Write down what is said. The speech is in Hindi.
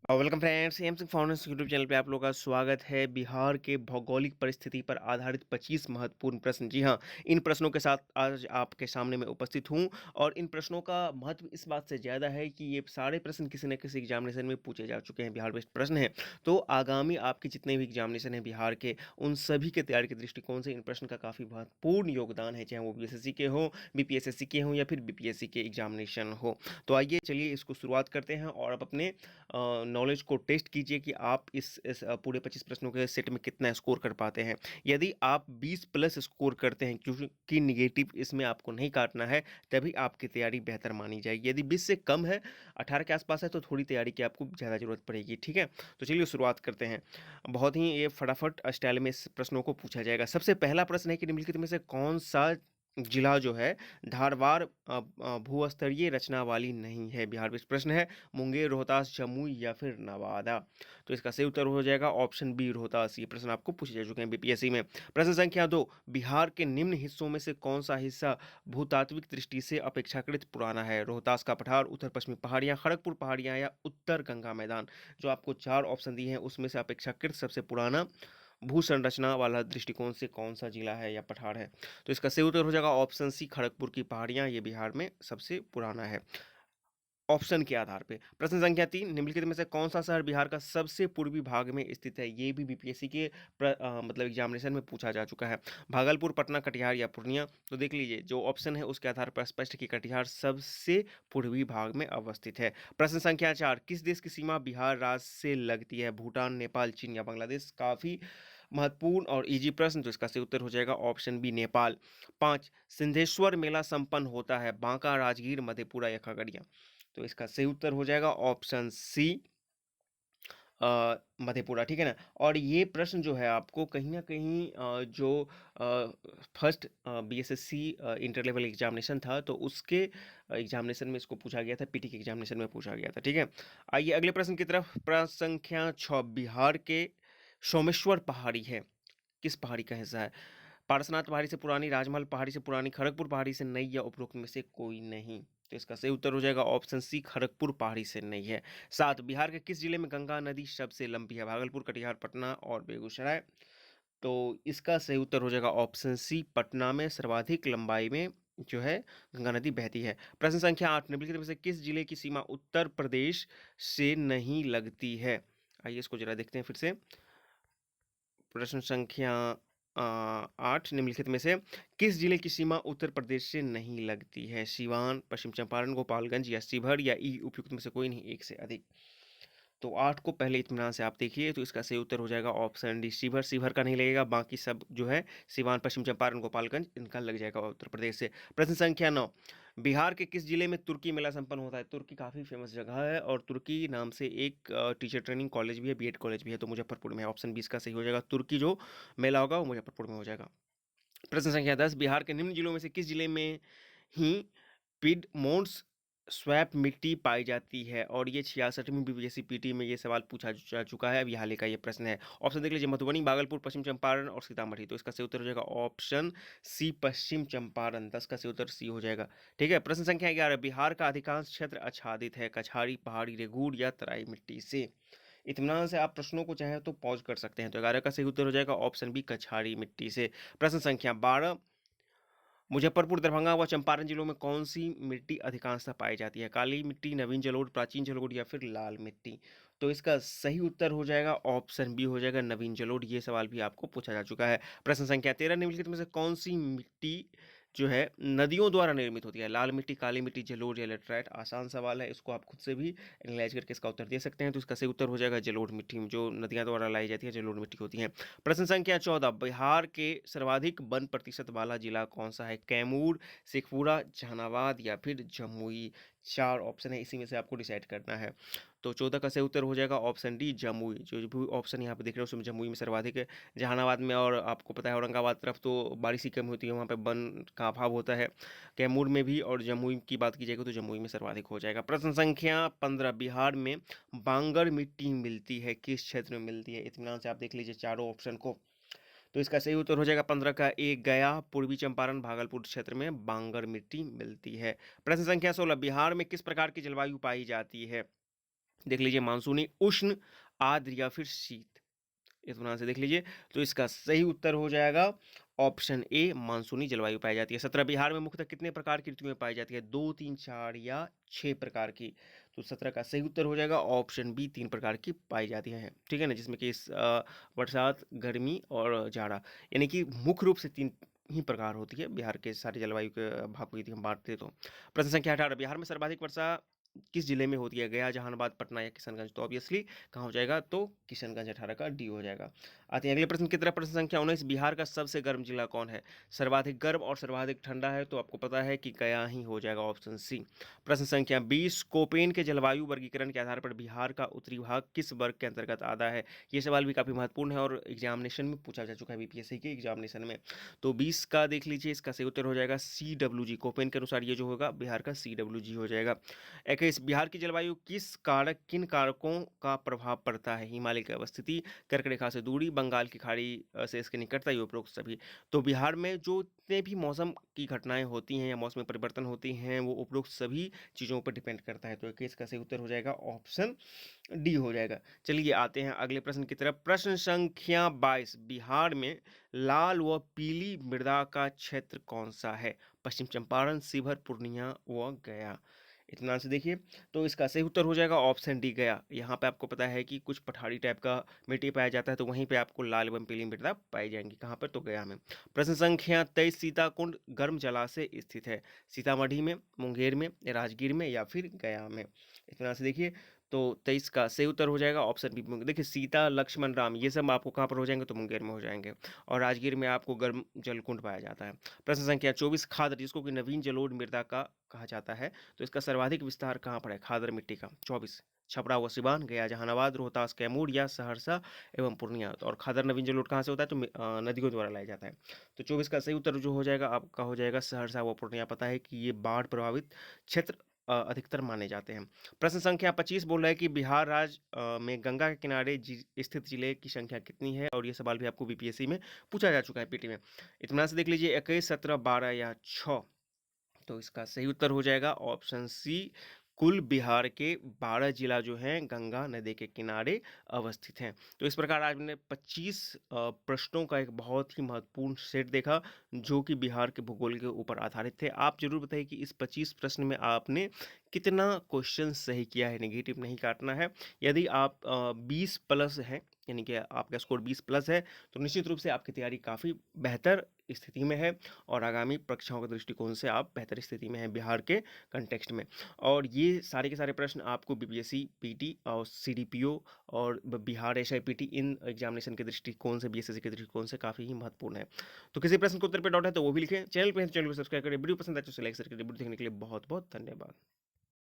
Welcome friends, M Singh foundation YouTube channel पे आप लोगों का स्वागत है। बिहार के भौगोलिक परिस्थिति पर आधारित 25 महत्वपूर्ण प्रश्न। जी हाँ, इन प्रश्नों के साथ आज आपके सामने मैं उपस्थित हूँ और इन प्रश्नों का महत्व इस बात से ज़्यादा है कि ये सारे प्रश्न किसी न किसी एग्जामिनेशन में पूछे जा चुके हैं। बिहार बेस्ड प्रश्न हैं, तो आगामी आपके जितने भी एग्जामिनेशन हैं बिहार के, उन सभी के तैयारी के दृष्टिकोण से इन प्रश्न का काफ़ी महत्वपूर्ण योगदान है, चाहे वो बीएसएससी के हों, बीपीएसएससी के हों या फिर बीपीएससी के एग्जामिनेशन हो। तो आइए चलिए इसको शुरुआत करते हैं और अब अपने नॉलेज को टेस्ट कीजिए कि आप इस पूरे 25 प्रश्नों के सेट में कितना स्कोर कर पाते हैं। यदि आप 20 प्लस स्कोर करते हैं, क्योंकि निगेटिव इसमें आपको नहीं काटना है, तभी आपकी तैयारी बेहतर मानी जाएगी। यदि 20 से कम है, 18 के आसपास है, तो थोड़ी तैयारी की आपको ज़्यादा ज़रूरत पड़ेगी। ठीक है, तो चलिए शुरुआत करते हैं। बहुत ही ये फटाफट स्टाइल में इस प्रश्नों को पूछा जाएगा। सबसे पहला प्रश्न है कि निम्नलिखित में से कौन सा जिला जो है धारवाड़ भूस्तरीय रचना वाली नहीं है। बिहार में प्रश्न है, मुंगेर, रोहतास, जमुई या फिर नवादा। तो इसका सही उत्तर हो जाएगा ऑप्शन बी, रोहतास। ये प्रश्न आपको पूछे जा चुके हैं बीपीएससी में। प्रश्न संख्या 2, बिहार के निम्न हिस्सों में से कौन सा हिस्सा भूतात्विक दृष्टि से अपेक्षाकृत पुराना है। रोहतास का पठार, उत्तर पश्चिमी पहाड़ियां, खड़गपुर पहाड़ियां या उत्तर गंगा मैदान। जो आपको 4 ऑप्शन दिए हैं उसमें से अपेक्षाकृत सबसे पुराना भू संरचना वाला दृष्टिकोण से कौन सा जिला है या पठार है। तो इसका सही उत्तर हो जाएगा ऑप्शन सी, खड़गपुर की पहाड़ियां। ये बिहार में सबसे पुराना है ऑप्शन के आधार पे। प्रश्न संख्या 3, निम्नलिखित में से कौन सा शहर बिहार का सबसे पूर्वी भाग में स्थित है। ये भी बीपीएससी के मतलब एग्जामिनेशन में पूछा जा चुका है। भागलपुर, पटना, कटिहार या पूर्णिया। तो देख लीजिए जो ऑप्शन है उसके आधार पर स्पष्ट कि कटिहार सबसे पूर्वी भाग में अवस्थित है। प्रश्न संख्या 4, किस देश की सीमा बिहार राज्य से लगती है। भूटान, नेपाल, चीन या बांग्लादेश। काफी महत्वपूर्ण और इजी प्रश्न, तो इसका सही उत्तर हो जाएगा ऑप्शन बी, नेपाल। 5, सिंधेश्वर मेला संपन्न होता है बांका, राजगीर, मधेपुरा या खगड़िया। तो इसका सही उत्तर हो जाएगा ऑप्शन सी, मधेपुरा। ठीक है ना। और ये प्रश्न जो है आपको कहीं ना कहीं जो first BSSC inter level examination था, तो उसके एग्जामिनेशन में इसको पूछा गया था, पीटी के एग्जामिनेशन में पूछा गया था। ठीक है, आइए अगले प्रश्न की तरफ। प्रश्न संख्या 6, बिहार के सोमेश्वर पहाड़ी है किस पहाड़ी का हिस्सा है। पारसनाथ पहाड़ी से पुरानी, राजमहल पहाड़ी से पुरानी, खड़गपुर पहाड़ी से नई या उपरोक्त में से कोई नहीं। तो इसका सही उत्तर हो जाएगा ऑप्शन सी, खड़गपुर पहाड़ी से नहीं है। 7, बिहार के किस जिले में गंगा नदी सबसे लंबी है। भागलपुर, कटिहार, पटना और बेगूसराय। तो इसका सही उत्तर हो जाएगा ऑप्शन सी, पटना में सर्वाधिक लंबाई में जो है गंगा नदी बहती है। प्रश्न संख्या 8, निम्नलिखित में से किस जिले की सीमा उत्तर प्रदेश से नहीं लगती है। आइए इसको जरा देखते हैं फिर से। प्रश्न संख्या 8, निम्नलिखित में से किस जिले की सीमा उत्तर प्रदेश से नहीं लगती है। सिवान, पश्चिम चंपारण, गोपालगंज या शिवहर या ई उपयुक्त में से कोई नहीं, एक से अधिक। तो 8 को पहले इत्मीनान से आप देखिए, तो इसका सही उत्तर हो जाएगा ऑप्शन डी, शिवहर। शिवहर का नहीं लगेगा, बाकी सब जो है सिवान, पश्चिम चंपारण, गोपालगंज, इनका लग जाएगा उत्तर प्रदेश से। प्रश्न संख्या 9, बिहार के किस जिले में तुर्की मेला संपन्न होता है। तुर्की काफ़ी फेमस जगह है और तुर्की नाम से एक टीचर ट्रेनिंग कॉलेज भी है, बीएड कॉलेज भी है, तो मुजफ्फरपुर में है। ऑप्शन 20 का सही हो जाएगा, तुर्की जो मेला होगा वो मुजफ्फरपुर में हो जाएगा। प्रश्न संख्या 10, बिहार के निम्न जिलों में से किस जिले में ही पिडमोन्ट्स स्वैप मिट्टी पाई जाती है। और ये 66वीं बीपीएससी पीटी में ये सवाल पूछा जा चुका है, अभी हाल ही का ये प्रश्न है। ऑप्शन देख लीजिए, मधुबनी, भागलपुर, पश्चिम चंपारण और सीतामढ़ी। तो इसका सही उत्तर हो जाएगा ऑप्शन सी, पश्चिम चंपारण। 10 का सही उत्तर सी हो जाएगा। ठीक है, प्रश्न संख्या 11, बिहार का अधिकांश क्षेत्र आच्छादित है कछारी, पहाड़ी, रेगूर या तराई मिट्टी से। इत्मीनान से आप प्रश्नों को चाहे तो पॉज कर सकते हैं। तो 11 का सही उत्तर हो जाएगा ऑप्शन बी, कछारी मिट्टी से। प्रश्न संख्या 12, मुजफ्फरपुर, दरभंगा व चंपारण जिलों में कौन सी मिट्टी अधिकांशतः पाई जाती है। काली मिट्टी, नवीन जलोढ़, प्राचीन जलोढ़ या फिर लाल मिट्टी। तो इसका सही उत्तर हो जाएगा ऑप्शन बी हो जाएगा, नवीन जलोढ़। ये सवाल भी आपको पूछा जा चुका है। प्रश्न संख्या 13, निम्नलिखित में से कौन सी मिट्टी जो है नदियों द्वारा निर्मित होती है। लाल मिट्टी, काली मिट्टी, जलोढ़ या लेटराइट। आसान सवाल है, इसको आप खुद से भी एनालाइज करके इसका उत्तर दे सकते हैं। तो इसका सही उत्तर हो जाएगा जलोढ़ मिट्टी, जो नदियां द्वारा लाई जाती है जलोढ़ मिट्टी होती है। प्रश्न संख्या 14, बिहार के सर्वाधिक वन प्रतिशत वाला जिला कौन सा है। कैमूर, शेखपुरा, जहानाबाद या फिर जमुई। 4 ऑप्शन है, इसी में से आपको डिसाइड करना है। तो 14 का सही उत्तर हो जाएगा ऑप्शन डी, जमुई। जो भी ऑप्शन यहाँ पे देख रहे हो उसमें जमुई में सर्वाधिक है। जहानाबाद में, और आपको पता है औरंगाबाद तरफ तो बारिश ही कम होती है, वहाँ पे वन का अभाव होता है। कैमूर में भी, और जमुई की बात की जाएगी तो जमुई में सर्वाधिक हो जाएगा। प्रश्न संख्या 15, बिहार में बांगर मिट्टी मिलती है किस क्षेत्र में मिलती है। इत्मीनान से आप देख लीजिए चारों ऑप्शन को। तो इसका सही उत्तर हो जाएगा 15 का ए, गया, पूर्वी चंपारण, भागलपुर क्षेत्र में बांगर मिट्टी मिलती है। प्रश्न संख्या 16, बिहार में किस प्रकार की जलवायु पाई जाती है। देख लीजिए मानसूनी, उष्ण, आर्द्र या फिर शीत। इस बना से देख लीजिए। तो इसका सही उत्तर हो जाएगा ऑप्शन ए, मानसूनी जलवायु पाई जाती है। 17 बिहार में मुख्यतः कितने प्रकार की ऋतुएं पाई जाती है? 2, 3, 4 या 6 प्रकार की। तो 17 का सही उत्तर हो जाएगा ऑप्शन बी, 3 प्रकार की पाई जाती हैं। ठीक है ना, जिसमें कि बरसात, गर्मी और जाड़ा, यानी कि मुख्य रूप से 3 ही प्रकार होती है बिहार के सारे जलवायु के भाग को यदि हम बांटते तो। प्रश्न संख्या 18, बिहार में सर्वाधिक वर्षा किस जिले में होती है? गया, जहानाबाद, पटना या किशनगंज? तो ऑब्वियसली कहाँ हो जाएगा? तो किशनगंज। 18 का डी हो जाएगा। आते हैं अगले प्रश्न की तरफ। प्रश्न संख्या 19, बिहार का सबसे गर्म जिला कौन है? सर्वाधिक गर्म और सर्वाधिक ठंडा है तो आपको पता है कि गया ही हो जाएगा, ऑप्शन सी। प्रश्न संख्या 20, कोपेन के जलवायु वर्गीकरण के आधार पर बिहार का उत्तरी भाग किस वर्ग के अंतर्गत आता है? ये सवाल भी काफी महत्वपूर्ण है और एग्जामिनेशन में पूछा जा चुका है, बीपीएससी के एग्जामिनेशन में। तो 20 का देख लीजिए, इसका सही उत्तर हो जाएगा CWG। कोपेन के अनुसार ये जो होगा बिहार का CWG हो जाएगा। 21, बिहार की जलवायु किन कारकों का प्रभाव पड़ता है? हिमालय की अवस्थिति, कर्क रेखा से दूरी, बंगाल की खाड़ी से इसकी निकटता, ये उपरोक्त सभी। तो बिहार में जो जितने भी मौसम की घटनाएं होती हैं या मौसम में परिवर्तन होती हैं, वो उपरोक्त सभी चीज़ों पर डिपेंड करता है। तो 21 का सही उत्तर हो जाएगा ऑप्शन डी हो जाएगा। चलिए आते हैं अगले प्रश्न की तरफ। प्रश्न संख्या 22, बिहार में लाल व पीली मृदा का क्षेत्र कौन सा है? पश्चिम चंपारण, शिवहर, पूर्णिया व गया। इत्मीनान से देखिए। तो इसका सही उत्तर हो जाएगा ऑप्शन डी, गया। यहाँ पे आपको पता है कि कुछ पठारी टाइप का मिट्टी पाया जाता है, तो वहीं पे आपको लाल एवं पीली मृदा पाई जाएंगी। कहाँ पर? तो गया में। प्रश्न संख्या 23, सीताकुंड गर्म जलाशय स्थित है? सीतामढ़ी में, मुंगेर में, राजगीर में या फिर गया में? इत्मीनान से देखिए। तो 23 का सही उत्तर हो जाएगा ऑप्शन बी। देखिए सीता, लक्ष्मण, राम, ये सब आपको कहाँ पर हो जाएंगे? तो मुंगेर में हो जाएंगे। और राजगीर में आपको गर्म जलकुंड पाया जाता है। प्रश्न संख्या 24, खादर, जिसको कि नवीन जलोढ़ मृदा का कहा जाता है, तो इसका सर्वाधिक विस्तार कहाँ पर है खादर मिट्टी का? 24, छपरा व सिवान, गया, जहानाबाद, रोहतास, कैमूर या सहरसा एवं पूर्णिया। और खादर नवीन जलोढ़ कहाँ से होता है? तो नदियों द्वारा लाया जाता है। तो 24 का सही उत्तर जो हो जाएगा आपका हो जाएगा सहरसा व पूर्णिया। पता है कि ये बाढ़ प्रभावित क्षेत्र अधिकतर माने जाते हैं। प्रश्न संख्या 25 बोल रहा है कि बिहार राज्य में गंगा के किनारे स्थित जिले की संख्या कितनी है? और ये सवाल भी आपको बीपीएससी में पूछा जा चुका है, पीटी में। इत्मीनान से देख लीजिए, 21, 17, 12 या 6। तो इसका सही उत्तर हो जाएगा ऑप्शन सी। कुल बिहार के 12 जिला जो हैं गंगा नदी के किनारे अवस्थित हैं। तो इस प्रकार आज हमने 25 प्रश्नों का एक बहुत ही महत्वपूर्ण सेट देखा, जो कि बिहार के भूगोल के ऊपर आधारित थे। आप जरूर बताइए कि इस 25 प्रश्न में आपने कितना क्वेश्चन सही किया है। नेगेटिव नहीं काटना है। यदि आप 20 प्लस हैं, यानी कि आपका स्कोर 20 प्लस है, तो निश्चित रूप से आपकी तैयारी काफ़ी बेहतर स्थिति में है और आगामी परीक्षाओं के दृष्टिकोण से आप बेहतर स्थिति में हैं बिहार के कंटेक्स्ट में। और ये सारे के सारे प्रश्न आपको बीपीएससी, पीटी और सीडीपीओ और बिहार एसआईपीटी इन एग्जामिनेशन के दृष्टिकोण से, बीएसएससी के दृष्टिकोण से काफ़ी ही महत्वपूर्ण है। तो किसी प्रश्न को उत्तर पे डाउट है तो वो भी लिखें। चैनल पर सब्सक्राइब करें। वीडियो पसंद आए तो लाइक शेयर करें। वीडियो देखने के लिए बहुत बहुत धन्यवाद।